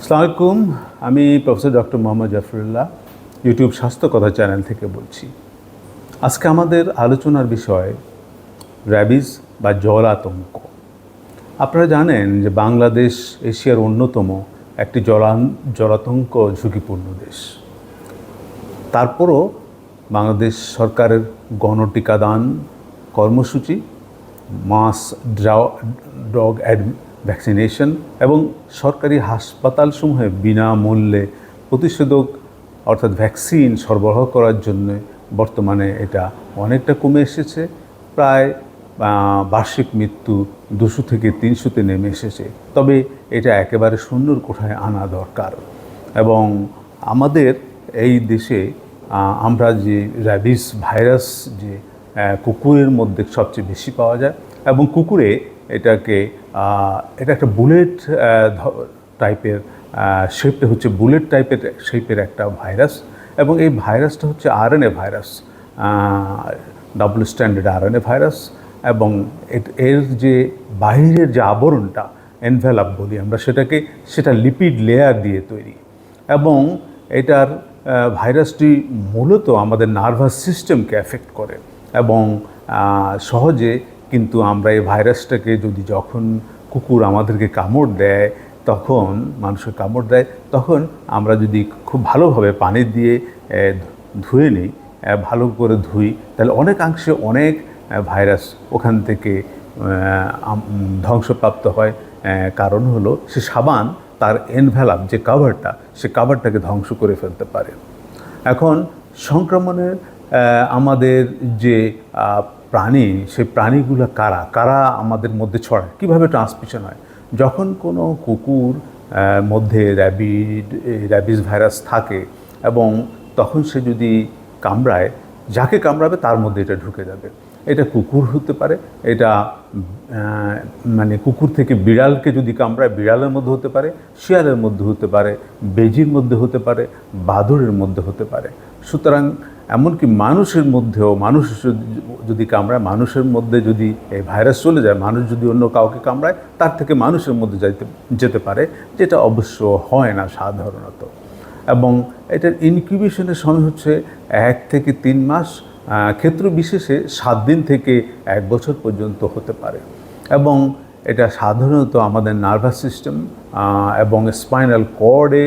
আসসালামু আলাইকুম। আমি professor doctor Mohammad Zafrullah YouTube স্বাস্থ্য কথা চ্যানেল থেকে বলছি। আজকে আমাদের আলোচনার বিষয় র্যাবিস বা জলাতঙ্ক। আপনারা জানেন যে বাংলাদেশ এশিয়ার অন্যতম একটি জলাতঙ্ক ঝুঁকিপূর্ণ দেশ। তারপরও বাংলাদেশ সরকারের গণটিকাদান কর্মসূচি, মাস ডগ ভ্যাকসিনেশন এবং সরকারি হাসপাতালসমূহে বিনামূল্যে প্রতিষেধক অর্থাৎ ভ্যাকসিন সরবরাহ করার জন্য বর্তমানে এটা অনেকটা কমে এসেছে। প্রায় বার্ষিক মৃত্যু 200 থেকে 300-তে নেমে এসেছে। তবে এটা একেবারে শূন্যর কোঠায় আনা দরকার। এবং আমাদের এই দেশে আমরা যে র্যাবিস ভাইরাস যে কুকুরের মধ্যে সবচেয়ে বেশি পাওয়া যায় এবং কুকুরে এটা একটা বুলেট টাইপের শেপটা হচ্ছে বুলেট টাইপের শেপের একটা ভাইরাস। এবং এই ভাইরাসটা হচ্ছে RNA virus, double standard RNA virus. এবং এর যে বাইরের যে আবরণটা এনভেলাপ বলি আমরা, সেটা লিপিড লেয়ার দিয়ে তৈরি। এবং এটার ভাইরাসটি মূলত আমাদের নার্ভাস সিস্টেমকে এফেক্ট করে এবং সহজে কিন্তু আমরা এই ভাইরাসটাকে যখন কুকুর আমাদেরকে কামড় দেয়, মানুষের কামড় দেয়, তখন আমরা যদি খুব ভালোভাবে পানি দিয়ে ধুয়ে নিই, ভালো করে ধুই, তাহলে অনেকাংশে অনেক ভাইরাস ওখান থেকে ধ্বংসপ্রাপ্ত হয়। কারণ হলো সে সাবান তার এনভেলাপ যে কাভারটা, সে কাভারটাকে ধ্বংস করে ফেলতে পারে। এখন সংক্রমণের আমাদের যে প্রাণী, সেই প্রাণীগুলো কারা আমাদের মধ্যে ছড়ায়, কীভাবে ট্রান্সমিশন হয়? যখন কোনো কুকুর মধ্যে র্যাবিস ভাইরাস থাকে এবং তখন সে যদি কামড়ায়, যাকে কামড়াবে তার মধ্যে এটা ঢুকে যাবে। এটা কুকুর হতে পারে, এটা কুকুর থেকে বিড়ালকে যদি কামড়ায়, বিড়ালের মধ্যে হতে পারে, শিয়ালের মধ্যে হতে পারে, বেজির মধ্যে হতে পারে, বাদুড়ের মধ্যে হতে পারে। সুতরাং এমনকি মানুষের মধ্যেও, মানুষ যদি কামড়ায়, মানুষের মধ্যে যদি এই ভাইরাস চলে যায়, মানুষ যদি অন্য কাউকে কামড়ায়, তার থেকে মানুষের মধ্যে যেতে পারে, যেটা অবশ্য হয় না সাধারণত। এবং এটার ইনকিউবেশনের সময় হচ্ছে 1 থেকে 3 মাস, ক্ষেত্র বিশেষে 7 দিন থেকে 1 বছর পর্যন্ত হতে পারে। এবং এটা সাধারণত আমাদের নার্ভাস সিস্টেম এবং স্পাইনাল কর্ডে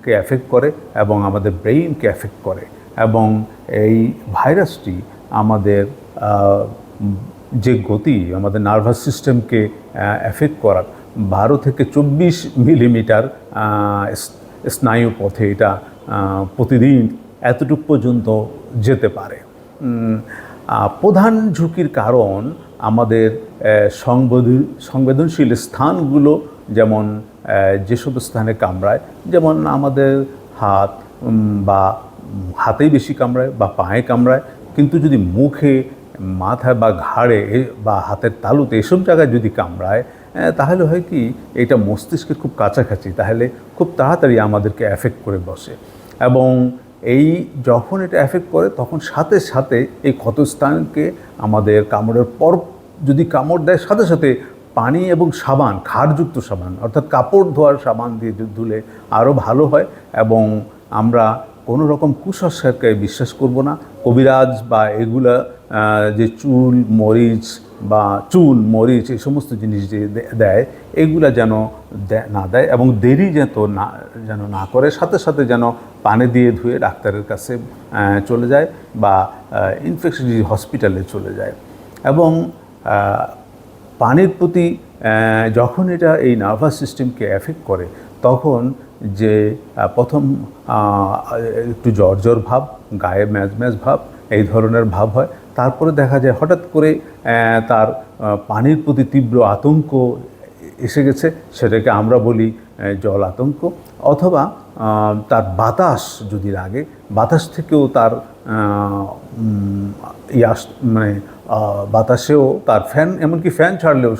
কে এফেক্ট করে এবং আমাদের ব্রেইনকে এফেক্ট করে। এবং এই ভাইরাসটি আমাদের যে গতি, আমাদের নার্ভাস সিস্টেমকে এফেক্ট করার 12 থেকে 24 মিলিমিটার স্নায়ু পথে এটা প্রতিদিন এতটুকু পর্যন্ত যেতে পারে। প্রধান ঝুঁকির কারণ আমাদের সংবেদনশীল স্থানগুলো, যেমন যেসব স্থানে কামড়ায়, যেমন আমাদের হাত বা হাতেই বেশি কামড়ায় বা পায়ে কামড়ায়। কিন্তু যদি মুখে, মাথায় বা ঘাড়ে বা হাতের তালুতে এসব জায়গায় যদি কামড়ায়, তাহলে হয় কি, এটা মস্তিষ্কের খুব কাছাকাছি, তাহলে খুব তাড়াতাড়ি আমাদেরকে এফেক্ট করে বসে। এবং যখন এটা এফেক্ট করে, তখন সাথে সাথে এই ক্ষতস্থানকে আমাদের কামড়ের পর যদি কামড় দেয়, সাথে সাথে পানি এবং সাবান, ক্ষারযুক্ত সাবান অর্থাৎ কাপড় ধোয়ার সাবান দিয়ে ধুলে আরও ভালো হয়। এবং আমরা কোনো রকম কুসংস্কারকে বিশ্বাস করব না। কবিরাজ বা এগুলা যে চুন মরিচ এই সমস্ত জিনিস যে দেয়, এগুলা যেন না দেয় এবং দেরি যেন না করে, সাথে সাথে যেন পানি দিয়ে ধুয়ে ডাক্তারের কাছে চলে যায় বা ইনফেকশন হসপিটালে চলে যায়। এবং পানির প্রতি যখন এটা এই নার্ভাস সিস্টেমকে এফেক্ট করে, তখন যে প্রথম একটু জ্বর ভাব, গায়ে ম্যাজ ভাব, এই ধরনের ভাব হয়। তারপরে দেখা যায় হঠাৎ করে তার পানির প্রতি তীব্র আতঙ্ক এসে গেছে, সেটাকে আমরা বলি জল আতঙ্ক। অথবা তার বাতাস যদি লাগে, বাতাস থেকেও তার বাতাসেও তার এমনকি ফ্যান ছাড়লেও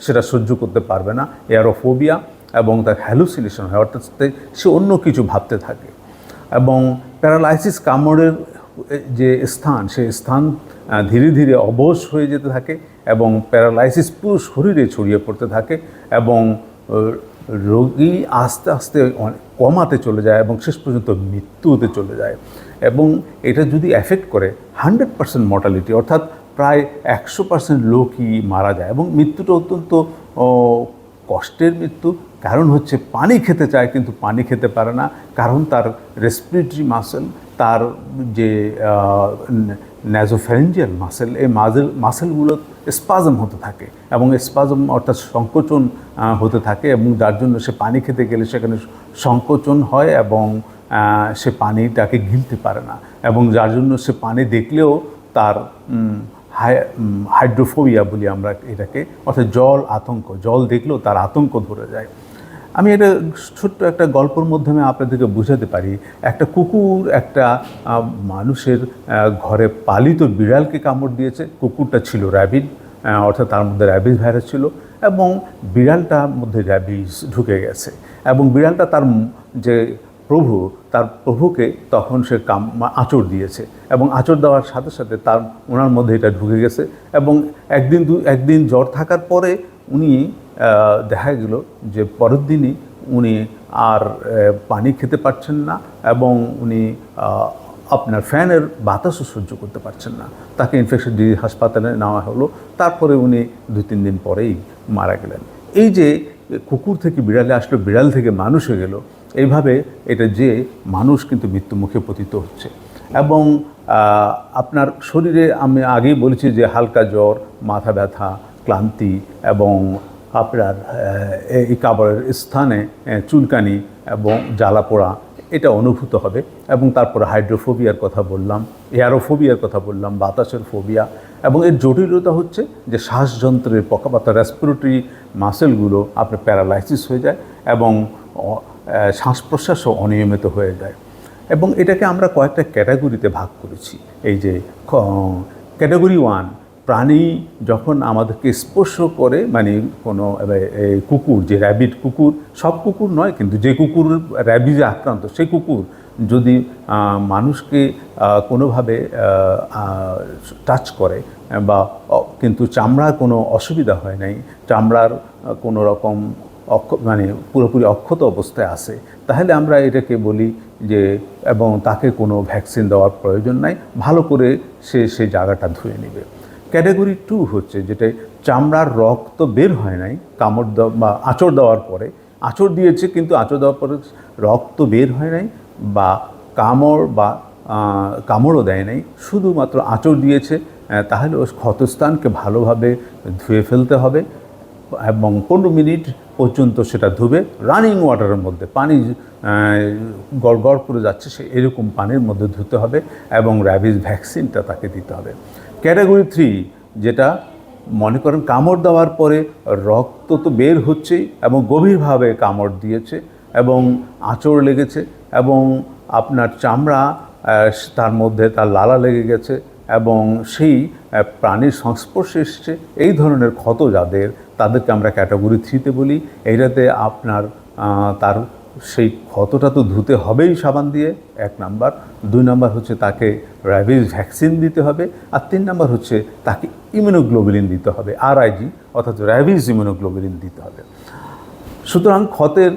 সেটা সহ্য করতে পারবে না, এয়ারোফোবিয়া। এবং তার হ্যালুসিনেশন হয়, অর্থাৎ সে অন্য কিছু ভাবতে থাকে। এবং প্যারালাইসিস, কামড়ের যে স্থান, সেই স্থান ধীরে ধীরে অবশ হয়ে যেতে থাকে এবং প্যারালাইসিস পুরো শরীরে ছড়িয়ে পড়তে থাকে। এবং রোগী আস্তে আস্তে কমাতে চলে যায় এবং শেষ পর্যন্ত মৃত্যু হতে চলে যায়। এবং এটা যদি এফেক্ট করে 100% মর্টালিটি, অর্থাৎ প্রায় 100% লোকই মারা যায়। এবং মৃত্যুটা অত্যন্ত কষ্টের মৃত্যু। কারণ হচ্ছে পানি খেতে চায় কিন্তু পানি খেতে পারে না, কারণ তার রেসপিরেটরি মাসেল, তার যে ন্যাজোফ্যারিঞ্জিয়াল মাসেল, এই মাসেলগুলো স্পাজম হতে থাকে এবং স্পাজম অর্থাৎ সংকোচন হতে থাকে, এবং যার জন্য সে পানি খেতে গেলে সেখানে সংকোচন হয় এবং সে পানিটাকে গিলতে পারে না, এবং যার জন্য সে পানি দেখলেও তার হাইড্রোফোবিয়া বলি আমরা এটাকে, অর্থাৎ জল দেখলেও তার আতঙ্ক ধরে যায়। আমি এটা ছোট্ট একটা গল্পের মাধ্যমে আপনাদেরকে বোঝাতে পারি। একটা কুকুর একটা মানুষের ঘরে পালিত বিড়ালকে কামড় দিয়েছে। কুকুরটা ছিল র্যাবিড, অর্থাৎ তার মধ্যে র্যাবিস ভাইরাস ছিল, এবং বিড়ালটার মধ্যে র্যাবিস ঢুকে গেছে। এবং বিড়ালটা তার প্রভুকে তখন সে আঁচড় দিয়েছে, এবং আঁচড় দেওয়ার সাথে সাথে ওনার মধ্যে এটা ঢুকে গেছে। এবং একদিন জ্বর থাকার পরে উনি দেখা গেল যে পরের দিনই উনি আর পানি খেতে পারছেন না, এবং উনি আপনার ফ্যানের বাতাসও সহ্য করতে পারছেন না। তাকে ইনফেকশন ডিজিজ হাসপাতালে নেওয়া হলো, তারপরে উনি 2-3 দিন পরেই মারা গেলেন। এই যে কুকুর থেকে বিড়ালে আসলো, বিড়াল থেকে মানুষ হয়ে গেল, এইভাবে এটা যে মানুষ কিন্তু মৃত্যুমুখে পতিত হচ্ছে। এবং আপনার শরীরে আমি আগেই বলেছি যে হালকা জ্বর, মাথা ব্যথা, ক্লান্তি, এবং আপনার এই কাপড়ের স্থানে চুলকানি এবং জ্বালা পোড়া এটা অনুভূত হবে। এবং তারপরে হাইড্রোফোবিয়ার কথা বললাম, এয়ারোফোবিয়ার কথা বললাম, বাতাসের ফোবিয়া। এবং এর জটিলতা হচ্ছে যে শ্বাসযন্ত্রের পক্ষপাত, রেসপিরেটরি মাসেলগুলো আপনার প্যারালাইসিস হয়ে যায় এবং শ্বাস প্রশ্বাসও অনিয়মিত হয়ে যায়। এবং এটাকে আমরা কয়েকটা ক্যাটাগরিতে ভাগ করেছি। এই যে ক্যাটাগরি 1, প্রাণী যখন আমাদেরকে স্পর্শ করে, মানে কোনো কুকুর, যে র্যাবিড কুকুর, সব কুকুর নয় কিন্তু যে কুকুর র্যাবিজে আক্রান্ত, সেই কুকুর যদি মানুষকে কোনোভাবে টাচ করে বা কিন্তু চামড়ার কোনো অসুবিধা হয় নাই, চামড়ার কোনো রকম মানে পুরোপুরি অক্ষত অবস্থায় আসে, তাহলে আমরা এটাকে বলি যে, এবং তাকে কোনো ভ্যাকসিন দেওয়ার প্রয়োজন নাই, ভালো করে সেই জায়গাটা ধুয়ে নেবে। ক্যাটাগরি 2 হচ্ছে যেটা চামড়ার রক্ত বের হয় নাই, কামড় দেওয়া বা আঁচড় দেওয়ার পরে, আঁচড় দিয়েছে কিন্তু আঁচড় দেওয়ার পরে রক্ত বের হয় নাই, বা কামড়ও দেয় নাই, শুধুমাত্র আঁচড় দিয়েছে, তাহলে ওই ক্ষতস্থানকে ভালোভাবে ধুয়ে ফেলতে হবে এবং 15 মিনিট পর্যন্ত সেটা ধুবে রানিং ওয়াটারের মধ্যে, পানি গড় করে যাচ্ছে এরকম পানির মধ্যে ধুতে হবে, এবং র্যাবিস ভ্যাকসিনটা তাকে দিতে হবে। ক্যাটাগরি 3, যেটা মনে করেন কামড় দেওয়ার পরে রক্ত তো বের হচ্ছেই, এবং গভীরভাবে কামড় দিয়েছে এবং আঁচড় লেগেছে, এবং আপনার চামড়া তার মধ্যে তার লালা লেগে গেছে, এবং সেই প্রাণীর সংস্পর্শে এসছে, এই ধরনের ক্ষত তাদেরকে আমরা ক্যাটাগরি 3তে বলি। এইটাতে আপনার তার সেই ক্ষতটা তো ধুতে হবেই সাবান দিয়ে, 1 নাম্বার। 2 নাম্বার হচ্ছে তাকে র্যাবিস ভ্যাকসিন দিতে হবে, আর 3 নাম্বার হচ্ছে তাকে ইমিউনোগ্লোবুলিন দিতে হবে, RIG অর্থাৎ র্যাবিস ইমিউনোগ্লোবুলিন দিতে হবে। সুতরাং ক্ষতের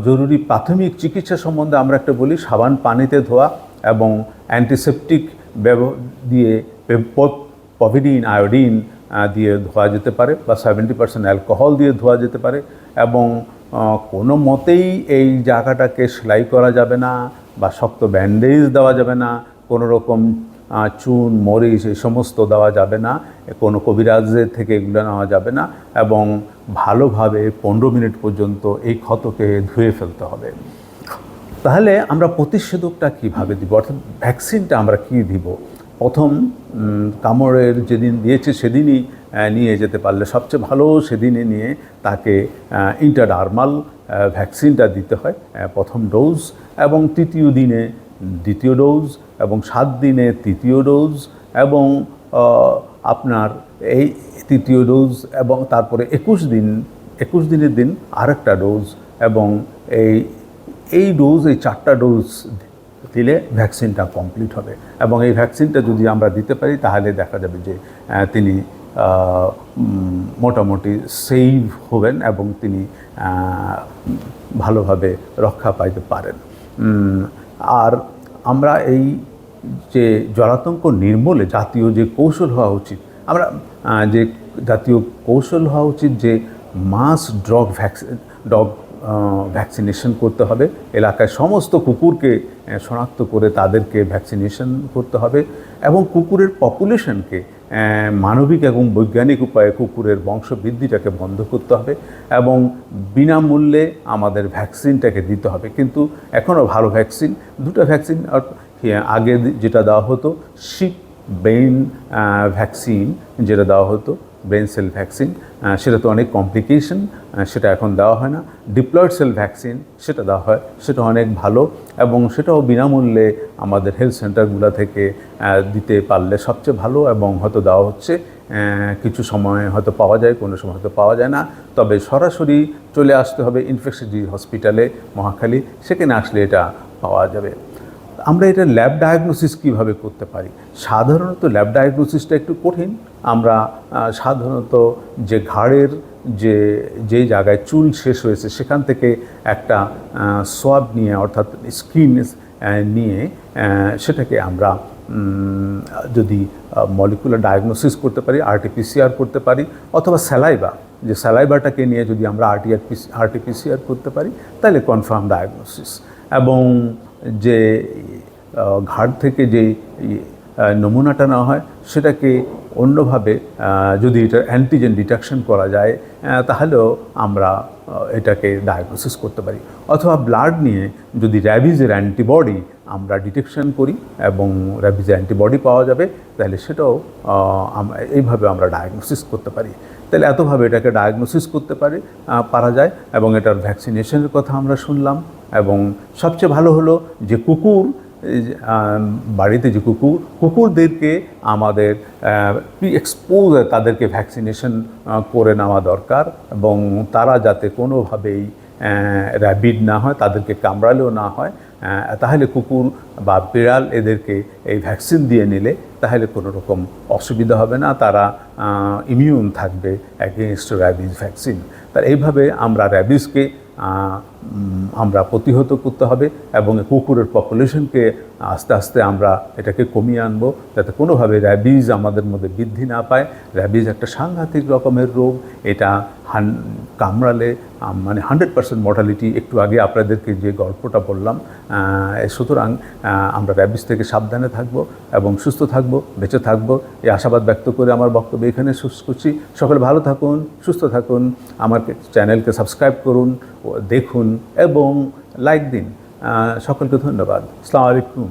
জরুরি প্রাথমিক চিকিৎসা সম্বন্ধে আমরা একটা বলি, সাবান পানিতে ধোয়া এবং অ্যান্টিসেপটিক দিয়ে পভিডিন, আয়োডিন দিয়ে ধোয়া যেতে পারে, বা 70% অ্যালকোহল দিয়ে ধোয়া যেতে পারে। এবং কোনো মতেই এই জায়গাটাকে সেলাই করা যাবে না, বা শক্ত ব্যান্ডেজ দেওয়া যাবে না, কোনো রকম চুন, মরিচ এই সমস্ত দেওয়া যাবে না, কোনো কবিরাজের থেকে এগুলো নেওয়া যাবে না, এবং ভালোভাবে 15 মিনিট পর্যন্ত এই ক্ষতকে ধুয়ে ফেলতে হবে। তাহলে আমরা প্রতিষেধকটা কীভাবে দিব, অর্থাৎ ভ্যাকসিনটা আমরা কী দিব? প্রথম কামড়ের যেদিন দিয়েছে সেদিনই নিয়ে যেতে পারলে সবচেয়ে ভালো, সেদিনে নিয়ে তাকে ইন্টারডার্মাল ভ্যাকসিনটা দিতে হয়, প্রথম ডোজ, এবং 3য় দিনে 2য় ডোজ, এবং 7 দিনে 3য় ডোজ, এবং আপনার এই 3য় ডোজ, এবং তারপরে 21 দিনের দিন আরেকটা ডোজ, এবং এই ডোজ, এই 4টা ডোজ দিলে ভ্যাকসিনটা কমপ্লিট হবে। এবং এই ভ্যাকসিনটা যদি আমরা দিতে পারি তাহলে দেখা যাবে যে তিনি মোটামুটি সেভ হবেন এবং তিনি ভালোভাবে রক্ষা পাইতে পারেন। আর আমরা এই যে জলাতঙ্ক নির্মূলে জাতীয় যে কৌশল হওয়া উচিত, আমরা যে জাতীয় কৌশল হওয়া উচিত যে মাস ডগ ভ্যাকসিনেশন করতে হবে। এলাকায় সমস্ত কুকুরকে শনাক্ত করে তাদেরকে ভ্যাকসিনেশন করতে হবে এবং কুকুরের পপুলেশনকে মানবিক এবং বৈজ্ঞানিক উপায়ে কুকুরের বংশবৃদ্ধিটাকে বন্ধ করতে হবে এবং বিনামূল্যে আমাদের ভ্যাকসিনটাকে দিতে হবে। কিন্তু এখনও ভালো ভ্যাকসিন, দুটো ভ্যাকসিন আগে যেটা দেওয়া হতো শিপ ব্রেইন ভ্যাকসিন, যেটা দেওয়া হতো ব্রেন সেল ভ্যাকসিন, সেটা তো অনেক কমপ্লিকেশন, সেটা এখন দেওয়া হয় না। ডিপ্লয়েড সেল ভ্যাকসিন সেটা দেওয়া হয়, সেটা অনেক ভালো এবং সেটাও বিনামূল্যে আমাদের হেলথ সেন্টারগুলো থেকে দিতে পারলে সবচেয়ে ভালো এবং হয়তো দেওয়া হচ্ছে। কিছু সময় হয়তো পাওয়া যায়, কোনো সময় হয়তো পাওয়া যায় না, তবে সরাসরি চলে আসতে হবে ইনফেকশন ডিজিজ হসপিটালে মহাখালী, সেখানে আসলে এটা পাওয়া যাবে। আমরা এটা ল্যাব ডায়াগনোসিস কীভাবে করতে পারি? সাধারণত ল্যাব ডায়াগনোসিসটা একটু কঠিন। আমরা সাধারণত যে ঘাড়ের যে জায়গায় চুল শেষ হয়েছে সেখান থেকে একটা সোয়াব নিয়ে, অর্থাৎ স্কিন নিয়ে সেটাকে আমরা যদি মলিকুলার ডায়াগনোসিস করতে পারি, আরটিপিসিআর করতে পারি, অথবা স্যালাইভাটাকে নিয়ে যদি আমরা আরটিপিসিআর করতে পারি, তাহলে কনফার্ম ডায়াগনোসিস। এবং যে ঘাড় থেকে যে নমুনাটা নেওয়া হয় সেটাকে অন্যভাবে যদি এটা অ্যান্টিজেন ডিটেকশন করা যায় তাহলেও আমরা এটাকে ডায়াগনোসিস করতে পারি। অথবা ব্লাড নিয়ে যদি র্যাবিজের অ্যান্টিবডি আমরা ডিটেকশন করি এবং র্যাবিজের অ্যান্টিবডি পাওয়া যাবে, তাহলে সেটাও এইভাবে আমরা ডায়াগনোসিস করতে পারি। তাহলে এতভাবে এটাকে ডায়াগনোসিস করতে পারা যায় এবং এটার ভ্যাকসিনেশনের কথা আমরা শুনলাম। এবং সবচেয়ে ভালো হলো যে বাড়িতে যে কুকুরদেরকে আমাদের প্রি এক্সপোজ তাদেরকে ভ্যাকসিনেশন করে নেওয়া দরকার এবং তারা যাতে কোনোভাবেই র্যাবিড না হয়, তাদেরকে কামড়ালেও না হয়, তাহলে কুকুর বা বিড়াল এদেরকে এই ভ্যাকসিন দিয়ে নিলে তাহলে কোনো রকম অসুবিধা হবে না, তারা ইমিউন থাকবে অ্যাগেনস্ট র্যাবিজ ভ্যাকসিন। তার এইভাবে আমরা র্যাবিজকে আমরা প্রতিহত করতে হবে এবং কুকুরের পপুলেশনকে আস্তে আস্তে আমরা এটাকে কমিয়ে আনবো যাতে কোনোভাবে র্যাবিজ আমাদের মধ্যে বৃদ্ধি না পায়। র্যাবিজ একটা সাংঘাতিক রকমের রোগ, এটা কামড়ালে মানে 100% মর্টালিটি। একটু আগে আপনাদেরকে যে গল্পটা বললাম, সুতরাং আমরা র্যাবিজ থেকে সাবধানে থাকবো এবং সুস্থ থাকবো, বেঁচে থাকবো, এই আশাবাদ ব্যক্ত করে আমার বক্তব্য এখানে শেষ করছি। সকলে ভালো থাকুন, সুস্থ থাকুন, আমার চ্যানেলকে সাবস্ক্রাইব করুন, দেখুন এবং লাইক দিন। সকলকে ধন্যবাদ। আসসালামু আলাইকুম।